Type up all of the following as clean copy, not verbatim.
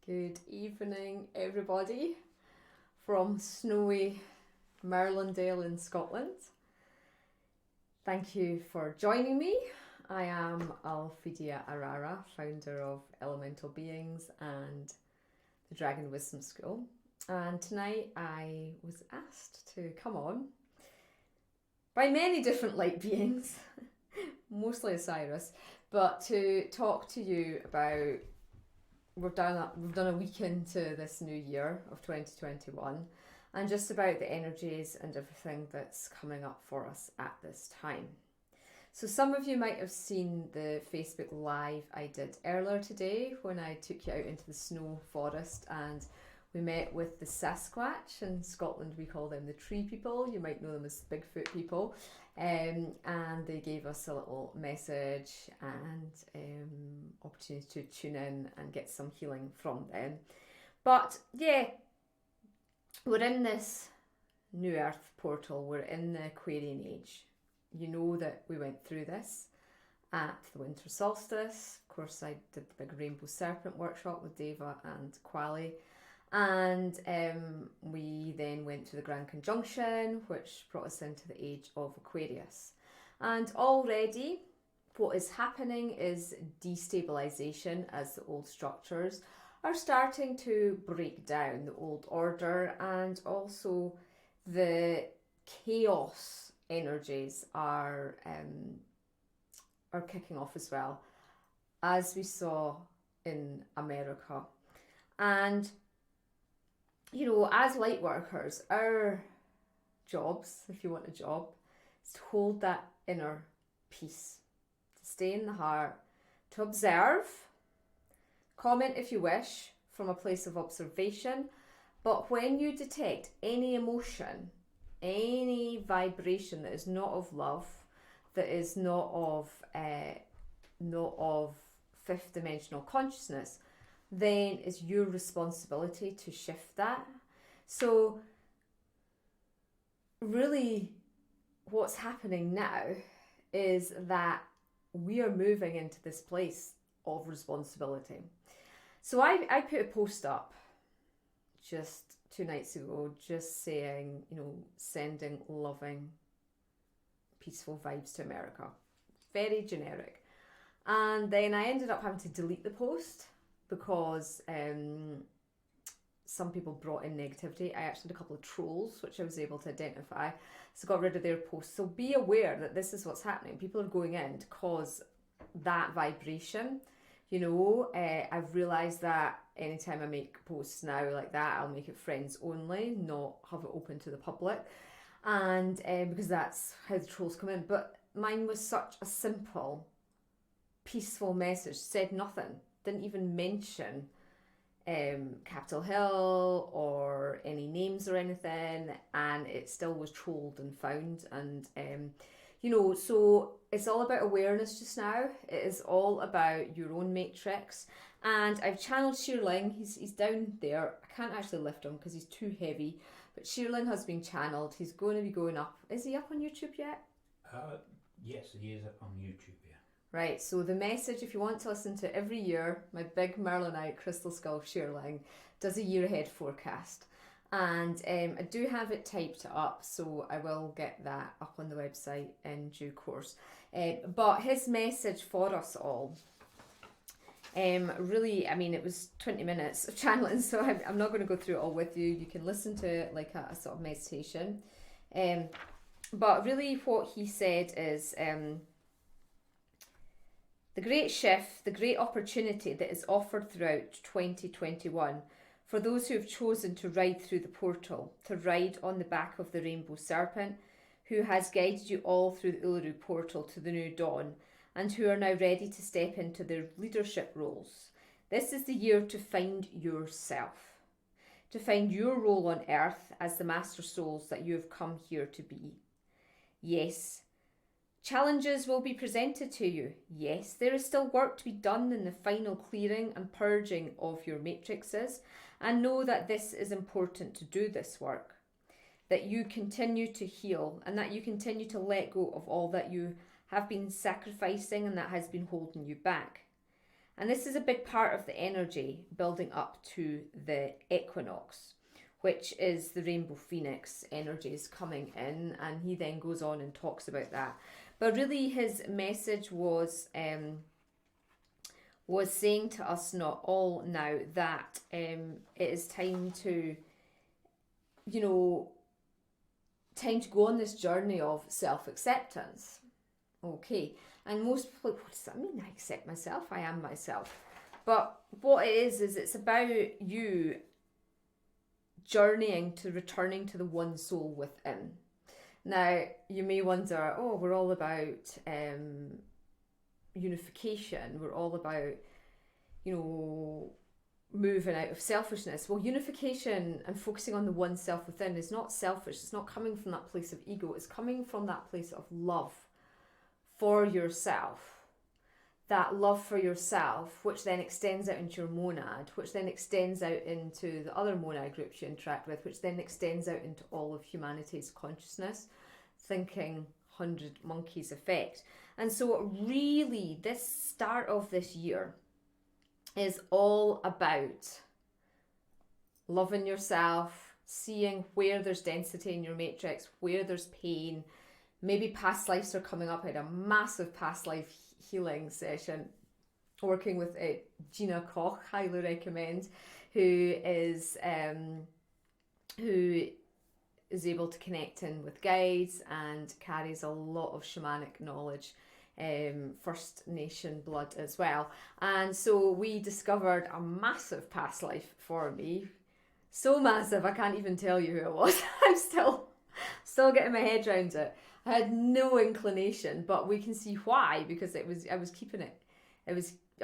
Good evening, everybody, from snowy Merlindale in Scotland. Thank you for joining me. I am Alphedia Arara, founder of Elemental Beings and the Dragon Wisdom School. And tonight I was asked to come on by many different light beings, mostly Osiris, but to talk to you about we've done a week into this new year of 2021 and just about the energies and everything that's coming up for us at this time. So some of you might have seen the Facebook Live I did earlier today when I took you out into the snow forest and we met with the Sasquatch. In Scotland we call them the tree people. You might know them as Bigfoot people. And they gave us a little message and opportunity to tune in and get some healing from them. But yeah, we're in this new Earth portal. We're in the Aquarian age. You know that we went through this at the winter solstice. Of course, I did the big Rainbow Serpent workshop with Deva and Quali. And we then went to the Grand Conjunction, which brought us into the age of Aquarius. And already what is happening is destabilization as the old structures are starting to break down, the old order, and also the chaos energies are kicking off as well, as we saw in America. And you know, as light workers, our jobs, if you want a job, is to hold that inner peace, to stay in the heart, to observe, comment if you wish from a place of observation. But when you detect any emotion, any vibration that is not of love, that is not of fifth dimensional consciousness, then it's your responsibility to shift that. So really what's happening now is that we are moving into this place of responsibility. So I put a post up just 2 nights ago just saying, you know, sending loving, peaceful vibes to America. Very generic. And then I ended up having to delete the post because some people brought in negativity. I actually had a couple of trolls, which I was able to identify, so got rid of their posts. So be aware that this is what's happening. People are going in to cause that vibration. You know, I've realised that anytime I make posts now like that, I'll make it friends only, not have it open to the public. And because that's how the trolls come in. But mine was such a simple, peaceful message, said nothing. Didn't even mention Capitol Hill or any names or anything, and it still was trolled and found. And you know, so it's all about awareness just now. It is all about your own matrix. And I've channeled Sheerling. He's down there. I can't actually lift him because he's too heavy, but Sheerling has been channeled. He's going to be going up. Is he up on YouTube yet? Yes, he is up on YouTube. Right, so the message, if you want to listen to every year, my big Merlinite Crystal Skull Sheerling does a year ahead forecast. And I do have it typed up, so I will get that up on the website in due course. But his message for us all, really, I mean, it was 20 minutes of channeling, so I'm not going to go through it all with you. You can listen to it like a sort of meditation. But really what he said is... the great shift, the great opportunity that is offered throughout 2021 for those who have chosen to ride through the portal, to ride on the back of the Rainbow Serpent, who has guided you all through the Uluru portal to the new dawn, and who are now ready to step into their leadership roles. This is the year to find yourself, to find your role on Earth as the master souls that you have come here to be. Yes, challenges will be presented to you. Yes, there is still work to be done in the final clearing and purging of your matrices, and know that this is important to do this work, that you continue to heal and that you continue to let go of all that you have been sacrificing and that has been holding you back. And this is a big part of the energy building up to the equinox, which is the rainbow phoenix energies coming in. And he then goes on and talks about that. But really his message was saying to us not all now that it is time to, time to go on this journey of self-acceptance. Okay, and most people, what does that mean? I accept myself, I am myself. But what it is it's about you journeying to returning to the one soul within. Now, you may wonder, we're all about unification. We're all about, moving out of selfishness. Well, unification and focusing on the one self within is not selfish. It's not coming from that place of ego. It's coming from that place of love for yourself. That love for yourself, which then extends out into your monad, which then extends out into the other monad groups you interact with, which then extends out into all of humanity's consciousness, thinking 100 monkeys effect. And so really, this start of this year is all about loving yourself, seeing where there's density in your matrix, where there's pain. Maybe past lives are coming up. I had a massive past life healing session working with Gina Koch, highly recommend, who is able to connect in with guides and carries a lot of shamanic knowledge, First Nation blood as well. And so we discovered a massive past life for me, so massive I can't even tell you who it was. I'm still getting my head around it. I had no inclination, but we can see why, because I was keeping it. I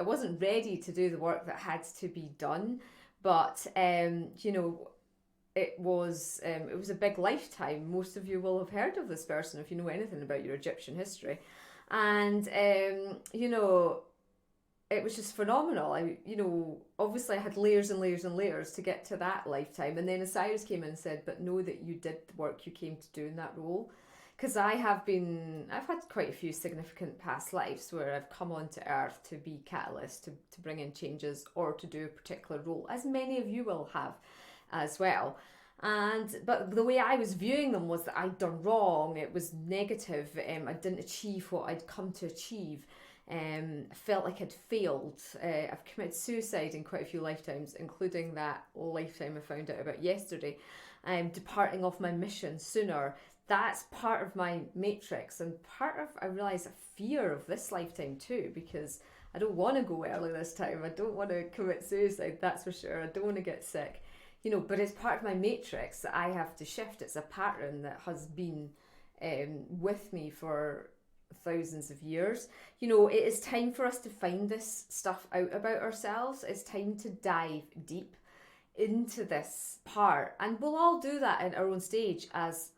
wasn't ready to do the work that had to be done, but it was a big lifetime. Most of you will have heard of this person if you know anything about your Egyptian history, and it was just phenomenal. Obviously I had layers and layers and layers to get to that lifetime, and then Osiris came in and said, but know that you did the work you came to do in that role. Because I've had quite a few significant past lives where I've come onto Earth to be catalyst, to bring in changes or to do a particular role, as many of you will have as well. But the way I was viewing them was that I'd done wrong. It was negative. I didn't achieve what I'd come to achieve. I felt like I'd failed. I've committed suicide in quite a few lifetimes, including that lifetime I found out about yesterday. Departing off my mission sooner. That's part of my matrix, and part of, I realise, a fear of this lifetime too, because I don't want to go early this time. I don't want to commit suicide, that's for sure. I don't want to get sick, but it's part of my matrix that I have to shift. It's a pattern that has been with me for thousands of years. It is time for us to find this stuff out about ourselves. It's time to dive deep into this part, and we'll all do that in our own stage, as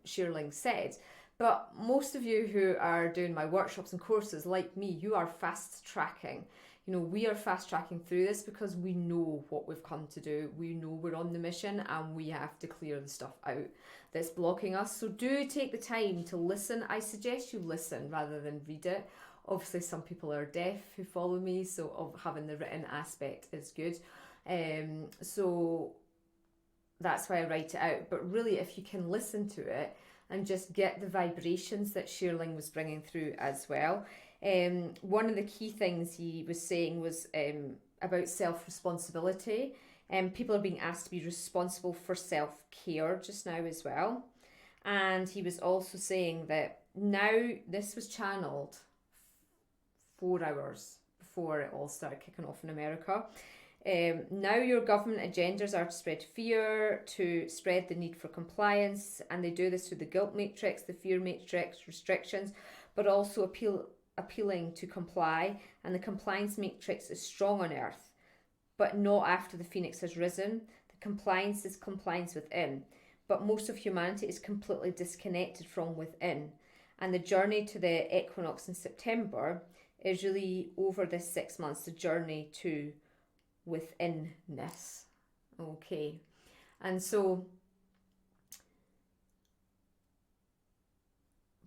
Sheerling said. But most of you who are doing my workshops and courses, like me, you are fast tracking. We are fast tracking through this because we know what we've come to do. We know we're on the mission, and we have to clear the stuff out that's blocking us. So do take the time to listen. I suggest you listen rather than read it. Obviously some people are deaf who follow me, so having the written aspect is good. So that's why I write it out. But really, if you can listen to it and just get the vibrations that Sheerling was bringing through as well. One of the key things he was saying was about self-responsibility. People are being asked to be responsible for self-care just now as well. And he was also saying that now, this was channeled 4 hours before it all started kicking off in America. Now your government agendas are to spread fear, to spread the need for compliance, and they do this through the guilt matrix, the fear matrix, restrictions, but also appealing to comply. And the compliance matrix is strong on Earth, but not after the phoenix has risen. The compliance is compliance within, but most of humanity is completely disconnected from within. And the journey to the equinox in September is really over this 6 months, the journey to withinness. Okay, and so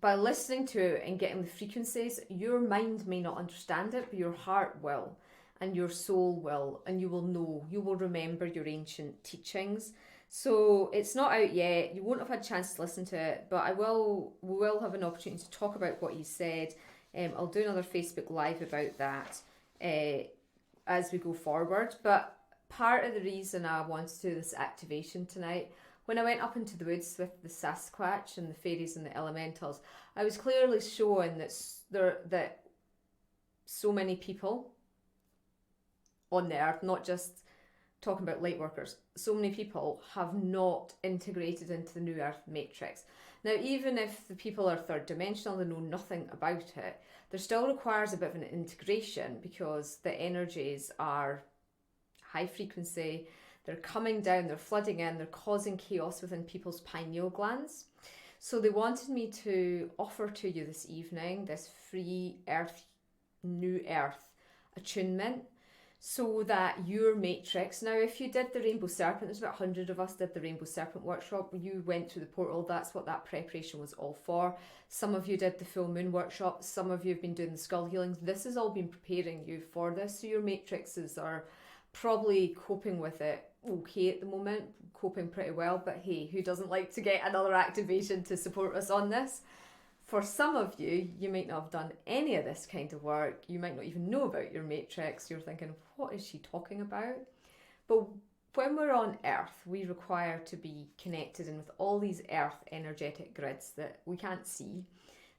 by listening to it and getting the frequencies, your mind may not understand it, but your heart will. and your soul will, and you will know, you will remember your ancient teachings. So it's not out yet, you won't have had a chance to listen to it, but we will have an opportunity to talk about what he said. I'll do another Facebook Live about that as we go forward. But part of the reason I want to do this activation tonight, when I went up into the woods with the Sasquatch and the fairies and the elementals, I was clearly showing that so many people on the earth, not just talking about light workers, so many people have not integrated into the new earth matrix. Now, even if the people are third dimensional, they know nothing about it, there still requires a bit of an integration, because the energies are high frequency, they're coming down, they're flooding in, they're causing chaos within people's pineal glands. So they wanted me to offer to you this evening this free new earth attunement, so that your matrix, now if you did the Rainbow Serpent, there's about 100 of us did the Rainbow Serpent workshop, you went through the portal, that's what that preparation was all for. Some of you did the Full Moon workshop, some of you have been doing the skull healings. This has all been preparing you for this, so your matrices are probably coping with it okay at the moment, coping pretty well, but hey, who doesn't like to get another activation to support us on this? For some of you, you might not have done any of this kind of work. You might not even know about your matrix. You're thinking, what is she talking about? But when we're on Earth, we require to be connected in with all these Earth energetic grids that we can't see.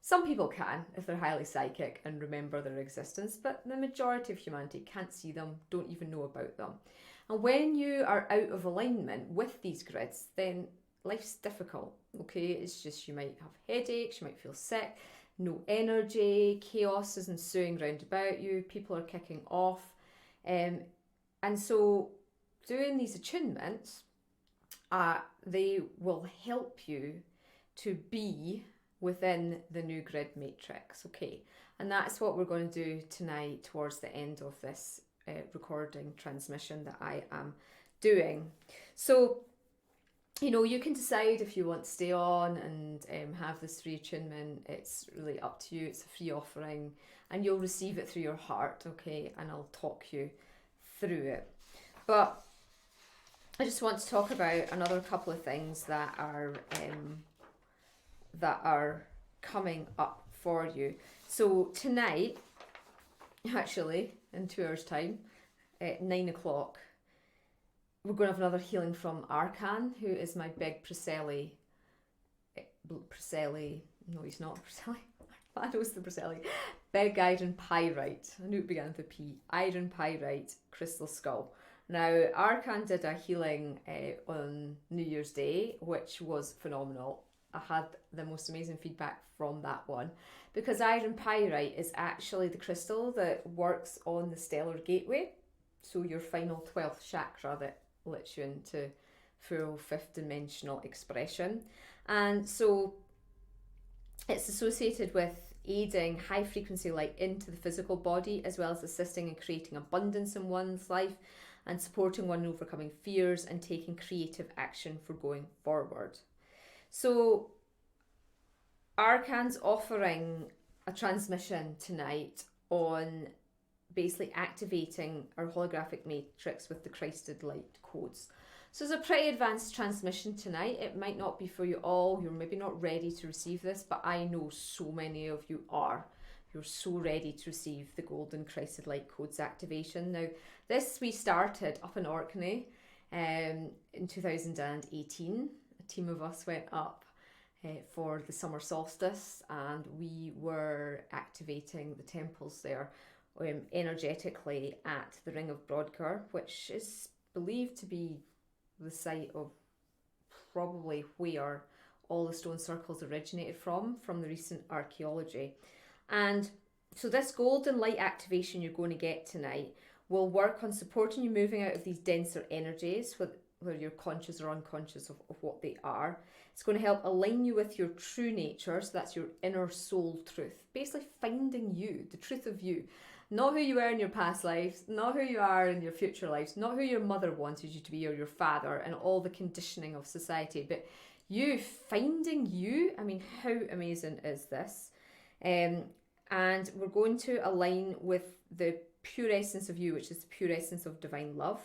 Some people can, if they're highly psychic and remember their existence, but the majority of humanity can't see them, don't even know about them. And when you are out of alignment with these grids, then life's difficult, okay? It's just, you might have headaches, you might feel sick, no energy, chaos is ensuing round about you, people are kicking off. And so doing these attunements, they will help you to be within the new grid matrix, okay? And that's what we're going to do tonight towards the end of this recording transmission that I am doing. So, you know, you can decide if you want to stay on and have this free attunement. It's really up to you. It's a free offering and you'll receive it through your heart, okay? And I'll talk you through it. But I just want to talk about another couple of things that are coming up for you. So tonight, actually, in 2 hours' time, at 9 o'clock, we're going to have another healing from Arkan, who is my big Preseli. No, he's not Preseli. I know it's the Preseli. Big iron pyrite. I knew it began with a P. Iron pyrite crystal skull. Now, Arkan did a healing on New Year's Day, which was phenomenal. I had the most amazing feedback from that one, because iron pyrite is actually the crystal that works on the stellar gateway, so your final 12th chakra that lets you into full 5th dimensional expression. And so it's associated with aiding high frequency light into the physical body, as well as assisting in creating abundance in one's life and supporting one in overcoming fears and taking creative action for going forward. So Arkan's offering a transmission tonight on basically activating our holographic matrix with the Christed light codes. So it's a pretty advanced transmission tonight. It might not be for you all. You're maybe not ready to receive this, but I know so many of you are. You're so ready to receive the golden Christed light codes activation. Now, this we started up in Orkney in 2018. A team of us went up for the summer solstice, and we were activating the temples there energetically at the Ring of Brodgar, which is believed to be the site of probably where all the stone circles originated from the recent archaeology. And so this golden light activation you're going to get tonight will work on supporting you moving out of these denser energies, where you're conscious or unconscious of what they are. It's going to help align you with your true nature, so that's your inner soul truth. Basically finding you, the truth of you. Not who you were in your past lives, not who you are in your future lives, not who your mother wanted you to be or your father and all the conditioning of society, but you finding you. I mean, how amazing is this? And we're going to align with the pure essence of you, which is the pure essence of divine love.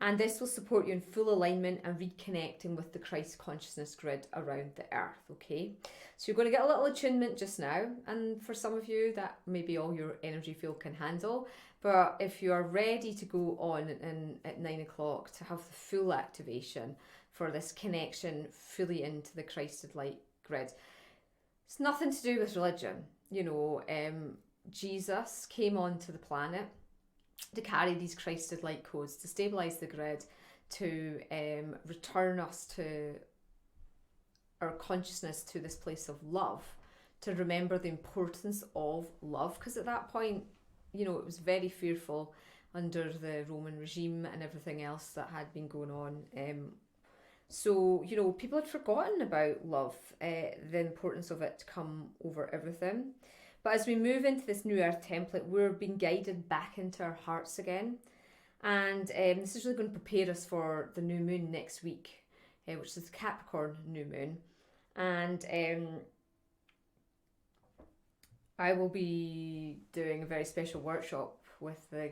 And this will support you in full alignment and reconnecting with the Christ consciousness grid around the earth, okay? So you're going to get a little attunement just now, and for some of you that maybe all your energy field can handle, but if you are ready to go on at 9 o'clock to have the full activation for this connection fully into the Christed light grid, it's nothing to do with religion. You know, Jesus came onto the planet to carry these Christed light codes, to stabilize the grid, to return us to our consciousness to this place of love, to remember the importance of love, because at that point, you know, it was very fearful under the Roman regime and everything else that had been going on. So, you know, people had forgotten about love, the importance of it to come over everything. But as we move into this new earth template, we're being guided back into our hearts again. And this is really going to prepare us for the new moon next week, which is the Capricorn new moon. And I will be doing a very special workshop with the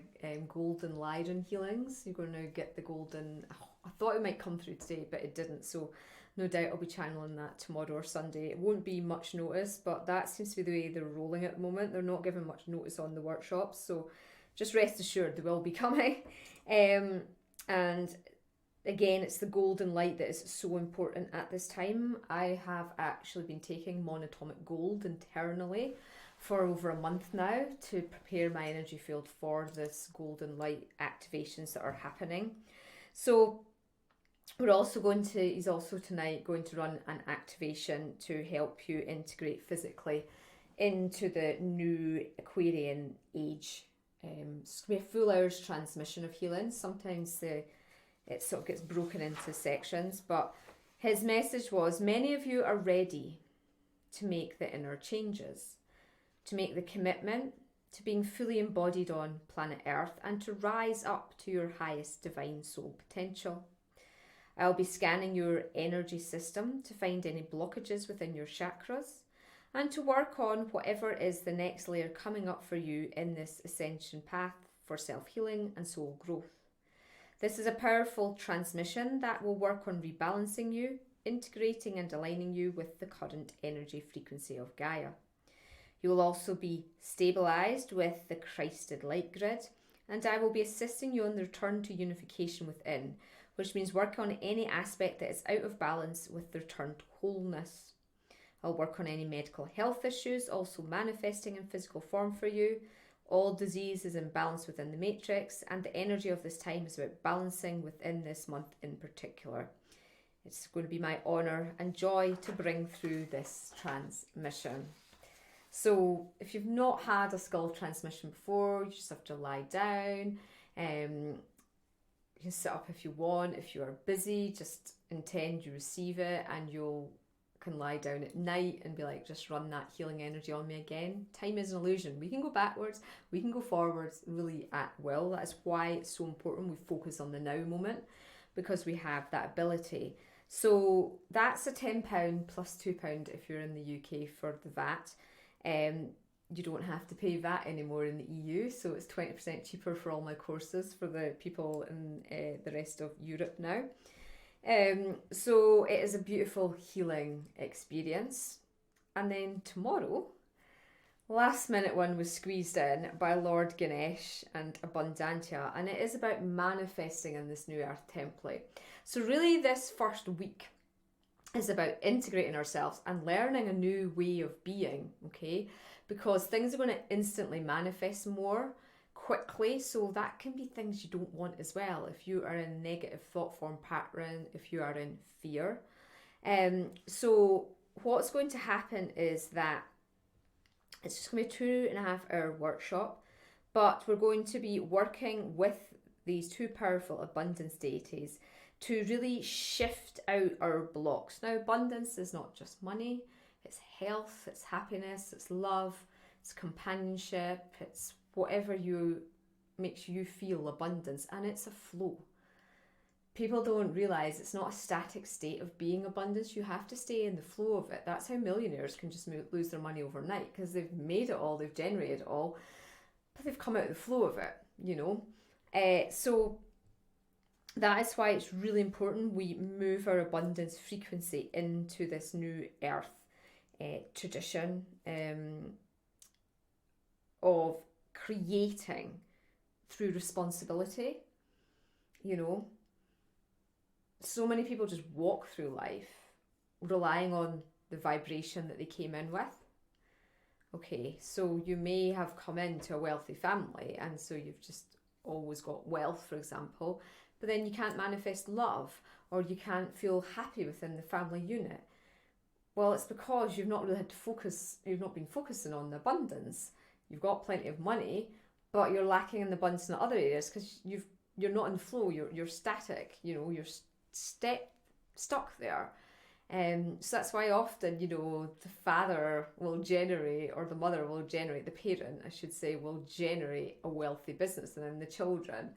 golden Lyran healings. You're going to get the golden... I thought it might come through today, but it didn't. So no doubt I'll be channeling that tomorrow or Sunday. It won't be much notice, but that seems to be the way they're rolling at the moment. They're not giving much notice on the workshops, so just rest assured they will be coming. And again, it's the golden light that is so important at this time. I have actually been taking monatomic gold internally for over a month now to prepare my energy field for this golden light activations that are happening. So we're also he's also tonight going to run an activation to help you integrate physically into the new Aquarian age. It's going to be a full hour's transmission of healing. Sometimes it sort of gets broken into sections, but his message was, many of you are ready to make the inner changes, to make the commitment to being fully embodied on planet Earth and to rise up to your highest divine soul potential. I'll be scanning your energy system to find any blockages within your chakras and to work on whatever is the next layer coming up for you in this ascension path for self-healing and soul growth. This is a powerful transmission that will work on rebalancing you, integrating and aligning you with the current energy frequency of Gaia. You will also be stabilized with the Christed light grid, and I will be assisting you on the return to unification within, which means work on any aspect that is out of balance with the return to wholeness. I'll work on any medical health issues also manifesting in physical form for you. All disease is in balance within the matrix, and the energy of this time is about balancing within this month in particular. It's going to be my honour and joy to bring through this transmission. So if you've not had a skull transmission before, you just have to lie down. You can sit up if you want. If you are busy, just intend you receive it, and you can lie down at night and be like, just run that healing energy on me again. Time is an illusion. We can go backwards, we can go forwards really at will. That is why it's so important we focus on the now moment, because we have that ability. So that's a £10 plus £2 if you're in the UK for the VAT. You don't have to pay VAT anymore in the EU, so it's 20% cheaper for all my courses for the people in the rest of Europe now. So it is a beautiful healing experience. And then tomorrow, last minute one was squeezed in by Lord Ganesh and Abundantia, and it is about manifesting in this new earth template. So really this first week is about integrating ourselves and learning a new way of being, okay? Because things are going to instantly manifest more quickly, so that can be things you don't want as well. If you are in a negative thought form pattern, if you are in fear. So what's going to happen is that it's just going to be a 2.5 hour workshop, but we're going to be working with these two powerful abundance deities to really shift out our blocks. Now, abundance is not just money, it's health, it's happiness, it's love, it's companionship, it's whatever makes you feel abundance, and it's a flow. People don't realise it's not a static state of being abundance. You have to stay in the flow of it. That's how millionaires can just lose their money overnight, because they've made it all, they've generated it all. but they've come out of the flow of it, you know. So that is why it's really important we move our abundance frequency into this new earth tradition of creating through responsibility. You know, so many people just walk through life relying on the vibration that they came in with. Okay, so you may have come into a wealthy family and so you've just always got wealth, for example, but then you can't manifest love or you can't feel happy within the family unit. Well, it's because you've not really had to focus, you've not been focusing on the abundance. You've got plenty of money, but you're lacking in the abundance in other areas because you're not in flow, you're static, you know, you're stuck there. So that's why often, you know, the father will generate, or the mother will generate, the parent, I should say, will generate a wealthy business, and then the children,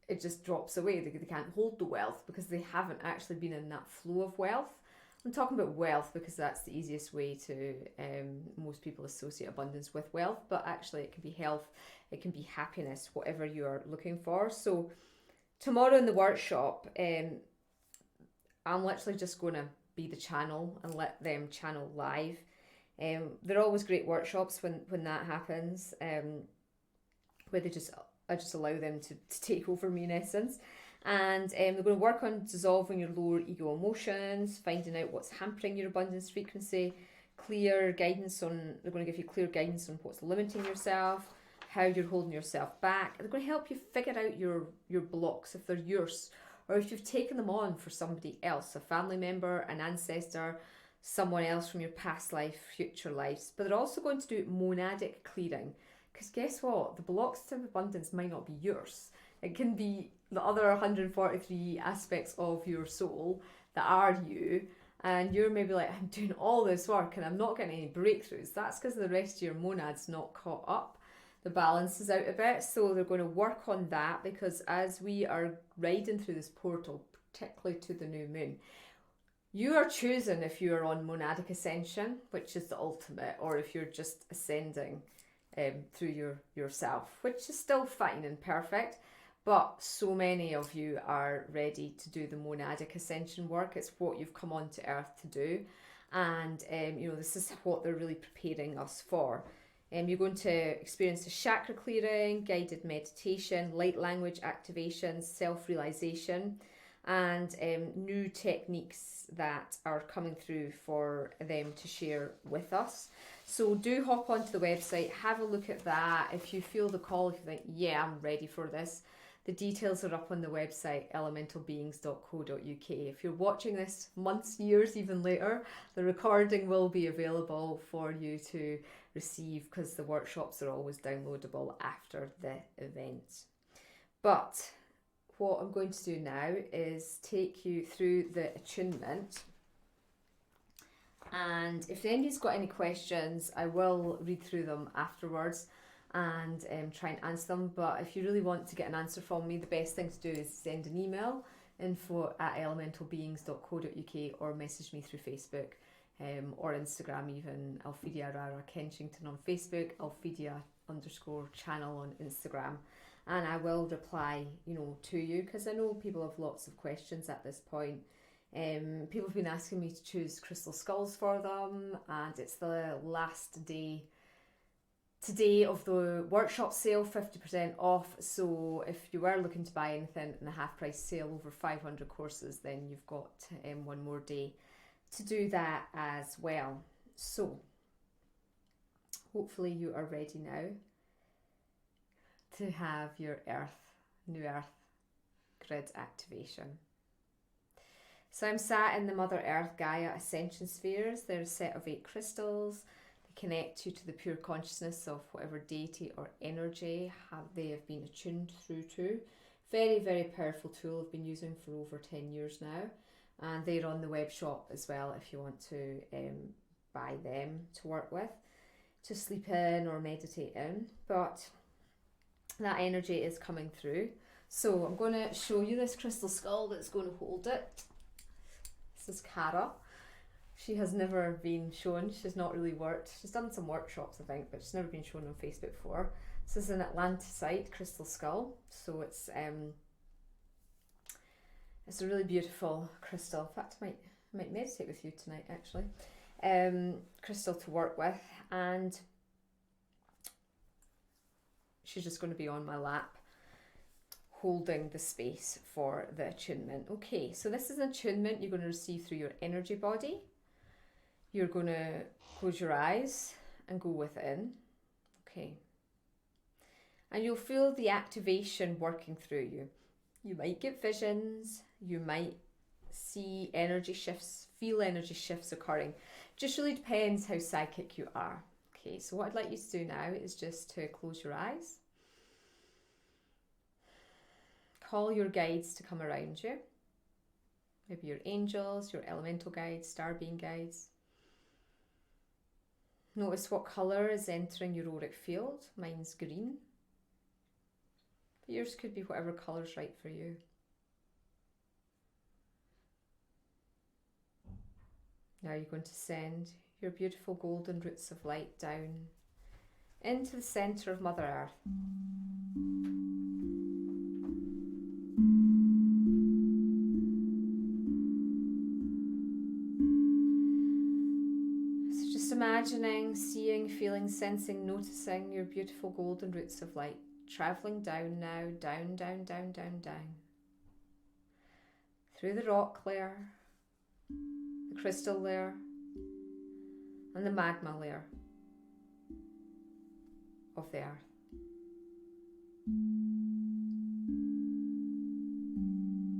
it just drops away. They can't hold the wealth because they haven't actually been in that flow of wealth. I'm talking about wealth because that's the easiest way to, most people associate abundance with wealth, but actually it can be health, it can be happiness, whatever you are looking for. So tomorrow in the workshop, I'm literally just going to be the channel and let them channel live. They're always great workshops when that happens, where I just allow them to take over me in essence. And they're going to work on dissolving your lower ego emotions, finding out what's hampering your abundance frequency, they're going to give you clear guidance on what's limiting yourself, how you're holding yourself back. They're going to help you figure out your blocks, if they're yours, or if you've taken them on for somebody else, a family member, an ancestor, someone else from your past life, future lives. But they're also going to do monadic clearing, because guess what? The blocks to abundance might not be yours. It can be the other 143 aspects of your soul that are you, and you're maybe like, I'm doing all this work and I'm not getting any breakthroughs. That's because the rest of your monad's not caught up. The balance is out a bit, so they're going to work on that, because as we are riding through this portal, particularly to the new moon, you are choosing if you are on Monadic Ascension, which is the ultimate, or if you're just ascending through yourself, which is still fine and perfect. But so many of you are ready to do the Monadic Ascension work. It's what you've come onto Earth to do. And, you know, this is what they're really preparing us for. You're going to experience a chakra clearing, guided meditation, light language activation, self-realization, and new techniques that are coming through for them to share with us. So do hop onto the website, have a look at that. If you feel the call, if you think, yeah, I'm ready for this, the details are up on the website, elementalbeings.co.uk. If you're watching this months, years, even later, the recording will be available for you to receive, because the workshops are always downloadable after the event. But what I'm going to do now is take you through the attunement. And if anybody's got any questions, I will read through them afterwards and try and answer them. But if you really want to get an answer from me, the best thing to do is send an email, info@elementalbeings.co.uk, or message me through Facebook or Instagram even, Alphedia Arara Kenchington on Facebook, Alphedia_channel on Instagram. And I will reply, you know, to you, because I know people have lots of questions at this point. People have been asking me to choose crystal skulls for them, and it's the last day today of the workshop sale, 50% off. So if you were looking to buy anything in the half price sale over 500 courses, then you've got one more day to do that as well. So hopefully you are ready now to have your new earth grid activation. So I'm sat in the Mother Earth Gaia Ascension spheres. They're a set of 8 crystals. They connect you to the pure consciousness of whatever deity or energy they have been attuned through to. Very, very powerful tool I've been using for over 10 years now. And they're on the web shop as well if you want to buy them to work with, to sleep in or meditate in. But that energy is coming through. So I'm going to show you this crystal skull that's going to hold it. This is Cara. She has never been shown. She's not really worked. She's done some workshops, I think, but she's never been shown on Facebook before. This is an Atlanticite crystal skull, so it's a really beautiful crystal. In fact, I might meditate with you tonight, actually. Crystal to work with, and she's just going to be on my lap, holding the space for the attunement. Okay, so this is an attunement you're going to receive through your energy body. You're going to close your eyes and go within. Okay. And you'll feel the activation working through you. You might get visions, you might see energy shifts, feel energy shifts occurring. Just really depends how psychic you are. Okay, so what I'd like you to do now is just to close your eyes. Call your guides to come around you. Maybe your angels, your elemental guides, star being guides. Notice what colour is entering your auric field. Mine's green. But yours could be whatever colour's right for you. Now you're going to send your beautiful golden roots of light down into the centre of Mother Earth. So just imagining, seeing, feeling, sensing, noticing your beautiful golden roots of light travelling down now, down, down, down, down, down. Through the rock layer, the crystal layer, and the magma layer of the earth.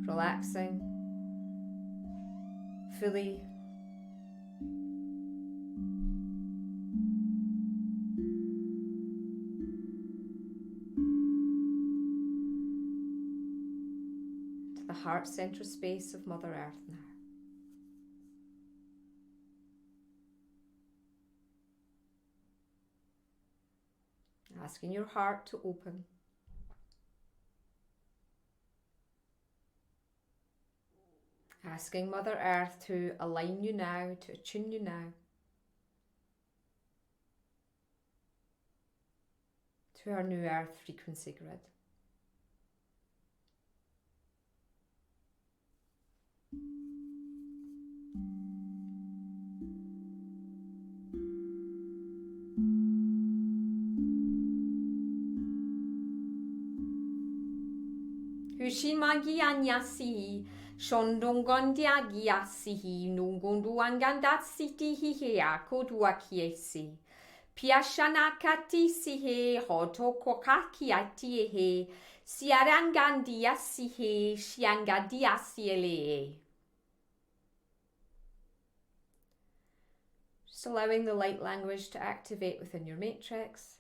Relaxing, fully to the heart center space of Mother Earth now. Asking your heart to open. Asking Mother Earth to align you now, to attune you now to our new Earth frequency grid. Hushimagianyasi, Shondongondiagiasi, Nungonduangandatsiti Koduakiesi, Piashanakati Sihe, Hotokokakiati, Siarangandiasihe, Shiangadiasiele. Just allowing the light language to activate within your matrix.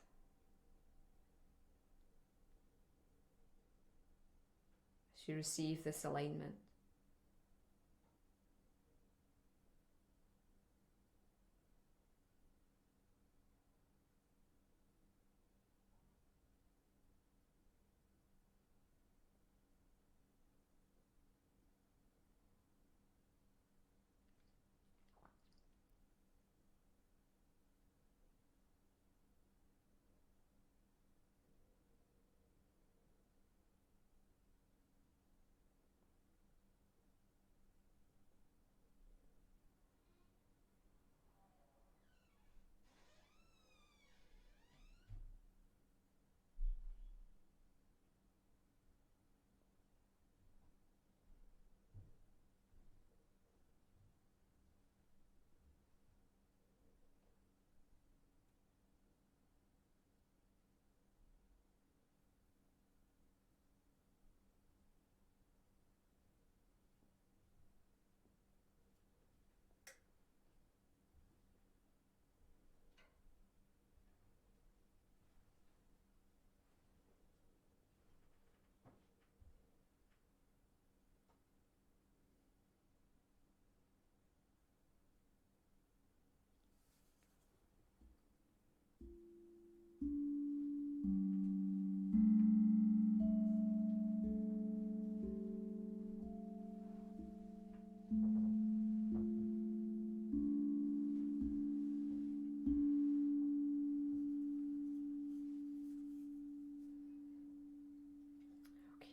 You receive this alignment.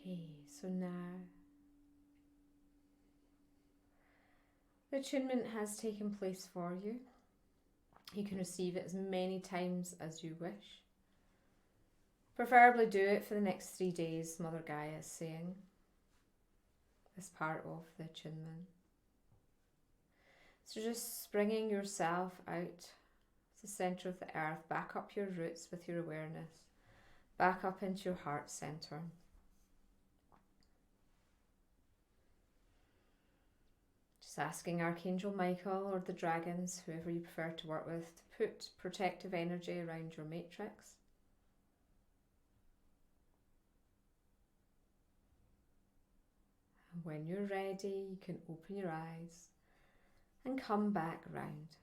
Okay, so now the attunement has taken place for you. You can receive it as many times as you wish. Preferably do it for the next 3 days, Mother Gaia is saying. This part of the attunement. So just bringing yourself out to the centre of the earth, back up your roots with your awareness, back up into your heart centre. Just asking Archangel Michael or the dragons, whoever you prefer to work with, to put protective energy around your matrix. And when you're ready, you can open your eyes and come back round.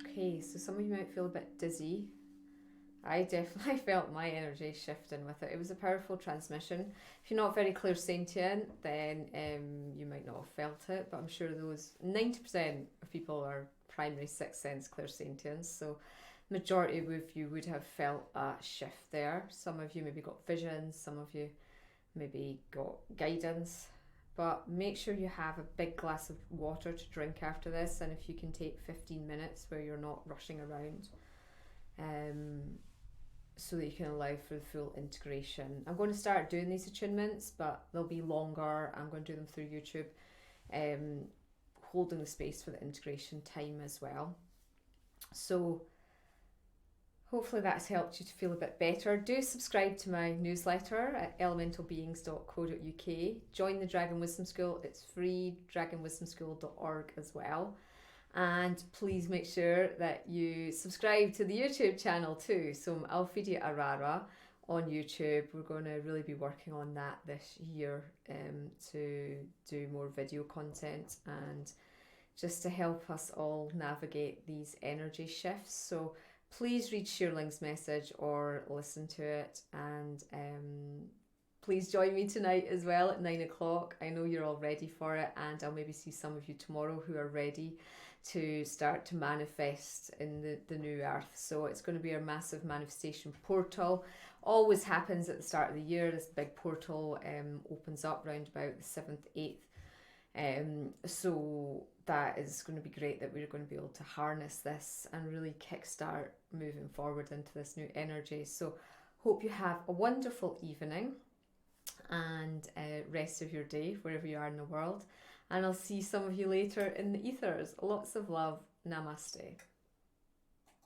Okay, so some of you might feel a bit dizzy. I definitely felt my energy shifting with it. It was a powerful transmission. If you're not very clairsentient, then you might not have felt it, but I'm sure those 90% of people are primary sixth sense clairsentients, so majority of you would have felt a shift there. Some of you maybe got visions, some of you maybe got guidance, but make sure you have a big glass of water to drink after this, and if you can take 15 minutes where you're not rushing around, so that you can allow for the full integration. I'm going to start doing these attunements, but they'll be longer. I'm going to do them through YouTube, holding the space for the integration time as well. So hopefully that's helped you to feel a bit better. Do subscribe to my newsletter at elementalbeings.co.uk. Join the Dragon Wisdom School. It's free, dragonwisdomschool.org as well. And please make sure that you subscribe to the YouTube channel too. So Alphedia Arara on YouTube. We're going to really be working on that this year to do more video content and just to help us all navigate these energy shifts. So please read Shirling's message or listen to it, and please join me tonight as well at 9 o'clock. I know you're all ready for it, and I'll maybe see some of you tomorrow who are ready to start to manifest in the new earth. So it's going to be a massive manifestation portal. Always happens at the start of the year. This big portal opens up around about the 7th, 8th. So that is going to be great that we're going to be able to harness this and really kickstart moving forward into this new energy. So hope you have a wonderful evening and rest of your day wherever you are in the world. And I'll see some of you later in the ethers. Lots of love. Namaste.